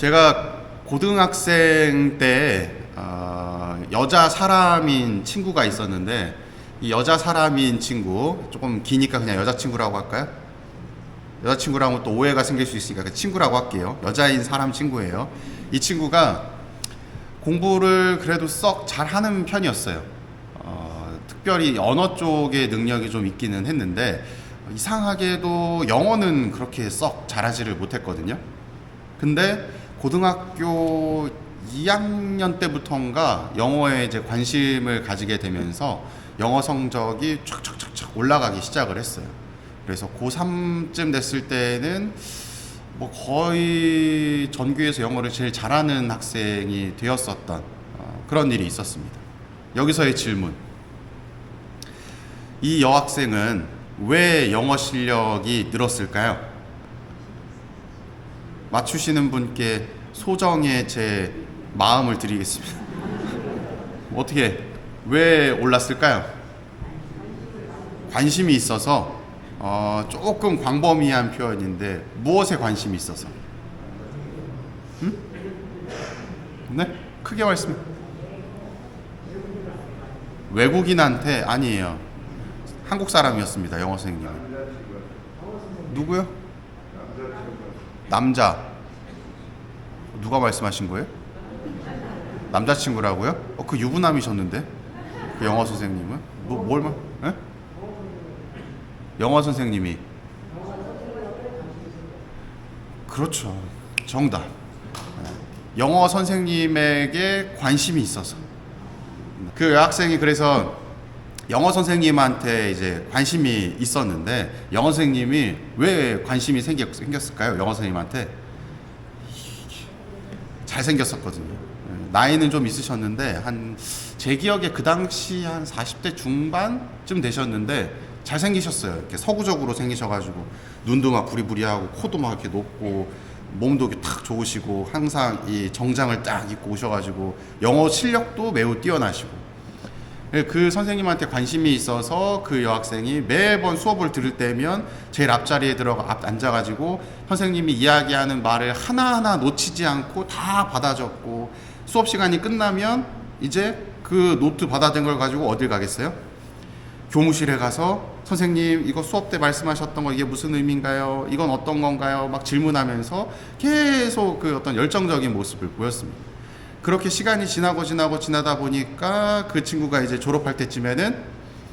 제가 고등학생 때 여자 사람인 친구가 있었는데, 이 여자 사람인 친구, 조금 기니까 그냥 여자친구라고 할까요? 여자친구라면 또 오해가 생길 수 있으니까 친구라고 할게요. 여자인 사람 친구예요. 이 친구가 공부를 그래도 썩 잘하는 편이었어요. 특별히 언어 쪽에 능력이 좀 있기는 했는데, 이상하게도 영어는 그렇게 썩 잘하지를 못했거든요. 근데 고등학교 2학년 때부터인가 영어에 이제 관심을 가지게 되면서 영어 성적이 촥촥촥촥 올라가기 시작을 했어요. 그래서 고3쯤 됐을 때는 뭐 거의 전교에서 영어를 제일 잘하는 학생이 되었었던 그런 일이 있었습니다. 여기서의 질문. 이 여학생은 왜 영어 실력이 늘었을까요? 맞추시는 분께 소정의 제 마음을 드리겠습니다. 어떻게, 왜 올랐을까요? 관심이 있어서. 조금 광범위한 표현인데 무엇에 관심이 있어서? 네? 크게 말씀. 외국인한테. 아니에요. 한국 사람이었습니다. 영어 선생님. 누구요? 남자. 누가 말씀하신 거예요? 남자친구라고요? 그 유부남이셨는데? 그 영어 선생님은? 에? 영어 선생님이. 그렇죠. 정답. 영어 선생님에게 관심이 있어서. 그 여학생이 그래서 영어 선생님한테 이제 관심이 있었는데, 영어 선생님이 왜 관심이 생겼을까요? 영어 선생님한테. 잘생겼었거든요. 나이는 좀 있으셨는데, 제 기억에 그 당시 한 40대 중반쯤 되셨는데, 잘생기셨어요. 이렇게 서구적으로 생기셔가지고, 눈도 막 부리부리하고, 코도 막 이렇게 높고, 몸도 이렇게 탁 좋으시고, 항상 이 정장을 딱 입고 오셔가지고, 영어 실력도 매우 뛰어나시고, 그 선생님한테 관심이 있어서 그 여학생이 매번 수업을 들을 때면 제일 앞자리에 들어가 앉아가지고 선생님이 이야기하는 말을 하나하나 놓치지 않고 다 받아 적고, 수업 시간이 끝나면 이제 그 노트 받아든 걸 가지고 어딜 가겠어요? 교무실에 가서 선생님 이거 수업 때 말씀하셨던 거 이게 무슨 의미인가요? 이건 어떤 건가요? 막 질문하면서 계속 그 어떤 열정적인 모습을 보였습니다. 그렇게 시간이 지나다 보니까 그 친구가 이제 졸업할 때쯤에는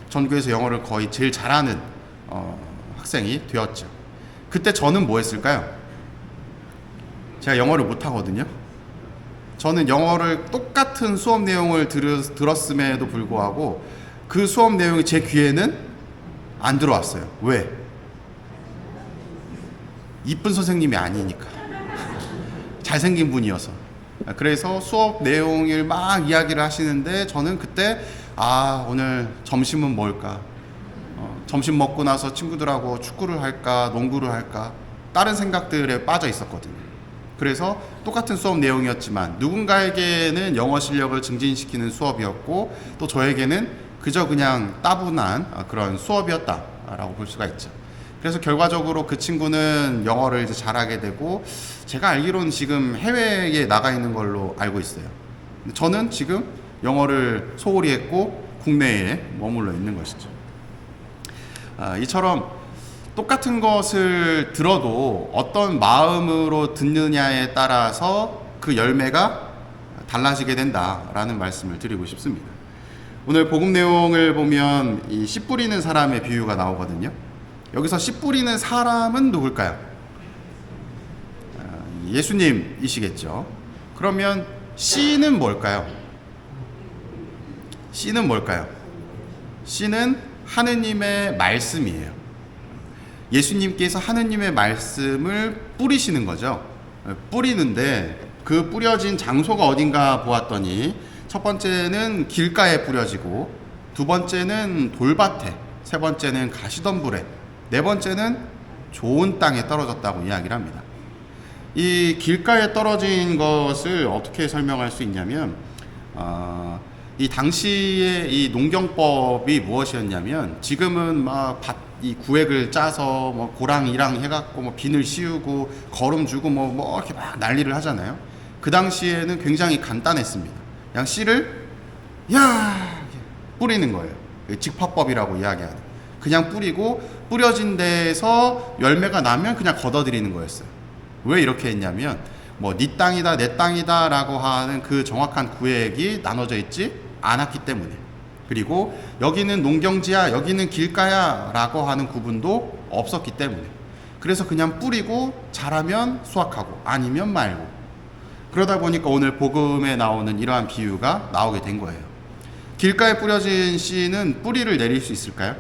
전교에서 영어를 거의 제일 잘하는 학생이 되었죠. 그때 저는 뭐 했을까요? 제가 영어를 못하거든요. 저는 영어를 똑같은 수업 내용을 들었음에도 불구하고 그 수업 내용이 제 귀에는 안 들어왔어요. 왜? 이쁜 선생님이 아니니까. 잘생긴 분이어서. 그래서 수업 내용을 막 이야기를 하시는데, 저는 그때 오늘 점심은 뭘까? 점심 먹고 나서 친구들하고 축구를 할까, 농구를 할까, 다른 생각들에 빠져 있었거든요. 그래서 똑같은 수업 내용이었지만 누군가에게는 영어 실력을 증진시키는 수업이었고, 또 저에게는 그저 그냥 따분한 그런 수업이었다라고 볼 수가 있죠. 그래서 결과적으로 그 친구는 영어를 이제 잘하게 되고, 제가 알기로는 지금 해외에 나가 있는 걸로 알고 있어요. 저는 지금 영어를 소홀히 했고 국내에 머물러 있는 것이죠. 이처럼 똑같은 것을 들어도 어떤 마음으로 듣느냐에 따라서 그 열매가 달라지게 된다라는 말씀을 드리고 싶습니다. 오늘 복음 내용을 보면 이 씨 뿌리는 사람의 비유가 나오거든요. 여기서 씨 뿌리는 사람은 누굴까요? 예수님이시겠죠. 그러면 씨는 뭘까요? 씨는 뭘까요? 씨는 하느님의 말씀이에요. 예수님께서 하느님의 말씀을 뿌리시는 거죠. 뿌리는데 그 뿌려진 장소가 어딘가 보았더니, 첫 번째는 길가에 뿌려지고, 두 번째는 돌밭에, 세 번째는 가시덤불에, 네 번째는 좋은 땅에 떨어졌다고 이야기를 합니다. 이 길가에 떨어진 것을 어떻게 설명할 수 있냐면, 이 당시의 이 농경법이 무엇이었냐면, 지금은 막 이 구획을 짜서 뭐 고랑이랑 해갖고 뭐 비늘 씌우고 거름 주고 뭐 이렇게 막 난리를 하잖아요. 그 당시에는 굉장히 간단했습니다. 그냥 씨를 뿌리는 거예요. 직파법이라고 이야기하는. 그냥 뿌리고 뿌려진 데에서 열매가 나면 그냥 걷어들이는 거였어요. 왜 이렇게 했냐면 뭐 네 땅이다 내 땅이다 라고 하는 그 정확한 구획이 나눠져 있지 않았기 때문에, 그리고 여기는 농경지야 여기는 길가야 라고 하는 구분도 없었기 때문에, 그래서 그냥 뿌리고 자라면 수확하고 아니면 말고, 그러다 보니까 오늘 복음에 나오는 이러한 비유가 나오게 된 거예요. 길가에 뿌려진 씨는 뿌리를 내릴 수 있을까요?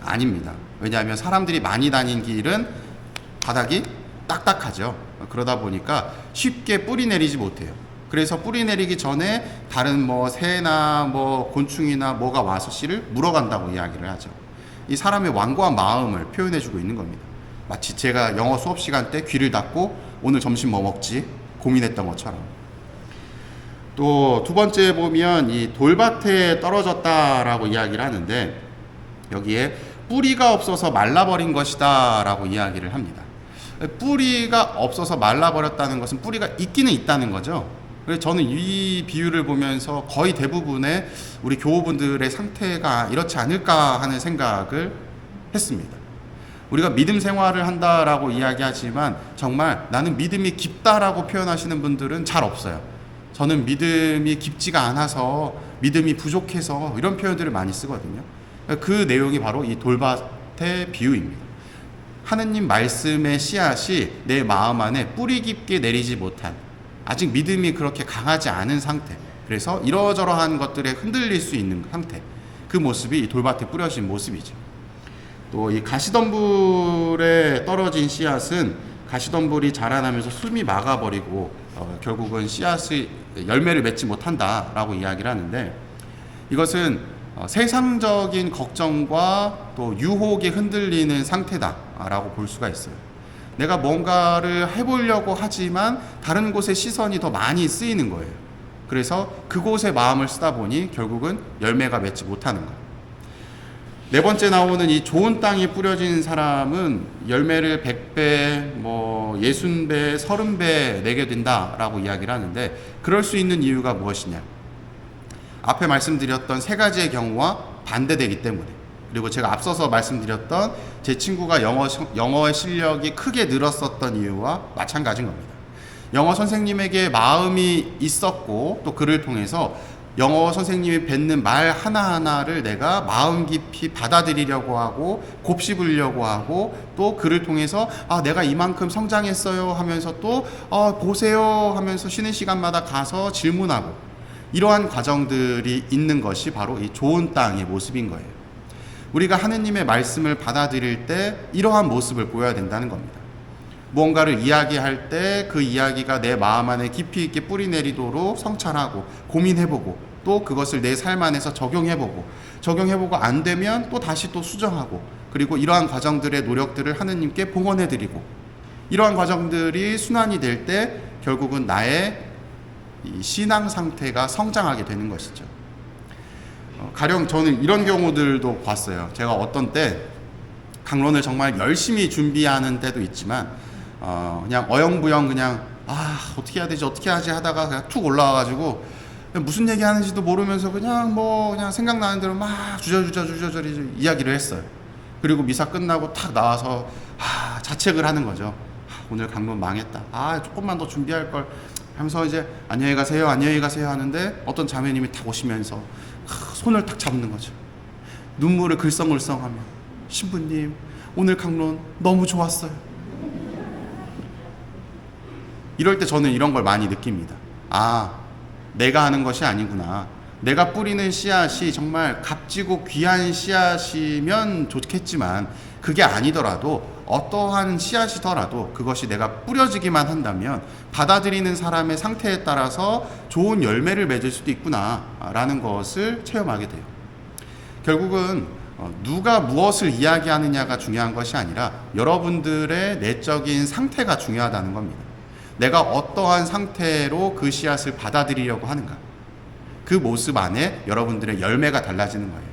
아닙니다. 왜냐하면 사람들이 많이 다닌 길은 바닥이 딱딱하죠. 그러다 보니까 쉽게 뿌리 내리지 못해요. 그래서 뿌리 내리기 전에 다른 뭐 새나 뭐 곤충이나 뭐가 와서 씨를 물어간다고 이야기를 하죠. 이 사람의 완고한 마음을 표현해주고 있는 겁니다. 마치 제가 영어 수업 시간 때 귀를 닫고 오늘 점심 뭐 먹지 고민했던 것처럼. 또 두 번째 보면 이 돌밭에 떨어졌다라고 이야기를 하는데, 여기에 뿌리가 없어서 말라버린 것이다 라고 이야기를 합니다. 뿌리가 없어서 말라버렸다는 것은 뿌리가 있기는 있다는 거죠. 그래서 저는 이 비유를 보면서 거의 대부분의 우리 교우분들의 상태가 이렇지 않을까 하는 생각을 했습니다. 우리가 믿음 생활을 한다라고 이야기하지만 정말 나는 믿음이 깊다라고 표현하시는 분들은 잘 없어요. 저는 믿음이 깊지가 않아서, 믿음이 부족해서, 이런 표현들을 많이 쓰거든요. 그 내용이 바로 이 돌밭의 비유입니다. 하느님 말씀의 씨앗이 내 마음 안에 뿌리 깊게 내리지 못한, 아직 믿음이 그렇게 강하지 않은 상태, 그래서 이러저러한 것들에 흔들릴 수 있는 상태, 그 모습이 이 돌밭에 뿌려진 모습이죠. 또 이 가시덤불에 떨어진 씨앗은 가시덤불이 자라나면서 숨이 막아버리고 결국은 씨앗의 열매를 맺지 못한다라고 이야기를 하는데, 이것은 세상적인 걱정과 또 유혹에 흔들리는 상태다라고 볼 수가 있어요. 내가 뭔가를 해보려고 하지만 다른 곳에 시선이 더 많이 쓰이는 거예요. 그래서 그곳에 마음을 쓰다 보니 결국은 열매가 맺지 못하는 거예요. 네 번째 나오는 이 좋은 땅이 뿌려진 사람은 열매를 100배, 뭐 60배, 30배 내게 된다라고 이야기를 하는데, 그럴 수 있는 이유가 무엇이냐? 앞에 말씀드렸던 세 가지의 경우와 반대되기 때문에, 그리고 제가 앞서서 말씀드렸던 제 친구가 영어의 실력이 크게 늘었었던 이유와 마찬가지인 겁니다. 영어 선생님에게 마음이 있었고, 또 그를 통해서 영어 선생님이 뱉는 말 하나하나를 내가 마음 깊이 받아들이려고 하고 곱씹으려고 하고, 또 그를 통해서 내가 이만큼 성장했어요 하면서 또 보세요 하면서 쉬는 시간마다 가서 질문하고, 이러한 과정들이 있는 것이 바로 이 좋은 땅의 모습인 거예요. 우리가 하느님의 말씀을 받아들일 때 이러한 모습을 보여야 된다는 겁니다. 무언가를 이야기할 때 그 이야기가 내 마음 안에 깊이 있게 뿌리 내리도록 성찰하고 고민해보고, 또 그것을 내 삶 안에서 적용해보고 안 되면 또 다시 또 수정하고, 그리고 이러한 과정들의 노력들을 하느님께 봉헌해드리고, 이러한 과정들이 순환이 될 때 결국은 나의 이 신앙 상태가 성장하게 되는 것이죠. 가령 저는 이런 경우들도 봤어요. 제가 어떤 때 강론을 정말 열심히 준비하는 때도 있지만 그냥 어영부영 그냥 어떻게 해야 되지 어떻게 하지 하다가 그냥 툭 올라와가지고 무슨 얘기 하는지도 모르면서 그냥 생각나는 대로 막 주저주저리 이야기를 했어요. 그리고 미사 끝나고 탁 나와서 자책을 하는 거죠. 오늘 강론 망했다. 조금만 더 준비할 걸 하면서 이제 안녕히 가세요 하는데, 어떤 자매님이 탁 오시면서 손을 탁 잡는 거죠. 눈물을 글썽글썽하며, 신부님 오늘 강론 너무 좋았어요. 이럴 때 저는 이런 걸 많이 느낍니다. 내가 하는 것이 아니구나. 내가 뿌리는 씨앗이 정말 값지고 귀한 씨앗이면 좋겠지만, 그게 아니더라도 어떠한 씨앗이더라도 그것이 내가 뿌려지기만 한다면 받아들이는 사람의 상태에 따라서 좋은 열매를 맺을 수도 있구나 라는 것을 체험하게 돼요. 결국은 누가 무엇을 이야기하느냐가 중요한 것이 아니라 여러분들의 내적인 상태가 중요하다는 겁니다. 내가 어떠한 상태로 그 씨앗을 받아들이려고 하는가, 그 모습 안에 여러분들의 열매가 달라지는 거예요.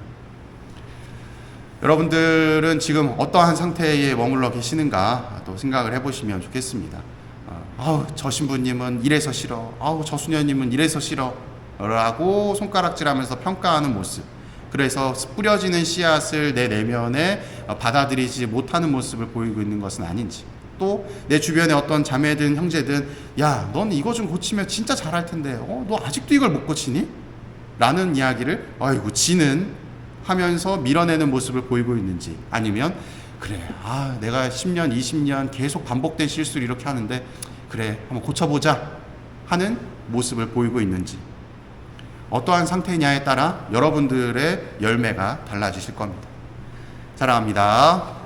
여러분들은 지금 어떠한 상태에 머물러 계시는가 또 생각을 해보시면 좋겠습니다. 아우 저 신부님은 이래서 싫어, 아우 저 수녀님은 이래서 싫어 라고 손가락질하면서 평가하는 모습, 그래서 뿌려지는 씨앗을 내 내면에 받아들이지 못하는 모습을 보이고 있는 것은 아닌지, 또 내 주변에 어떤 자매든 형제든 야 넌 이거 좀 고치면 진짜 잘할 텐데 너 아직도 이걸 못 고치니? 라는 이야기를 아이고 지는 하면서 밀어내는 모습을 보이고 있는지, 아니면 그래 내가 10년 20년 계속 반복된 실수를 이렇게 하는데 그래 한번 고쳐보자 하는 모습을 보이고 있는지, 어떠한 상태냐에 따라 여러분들의 열매가 달라지실 겁니다. 사랑합니다.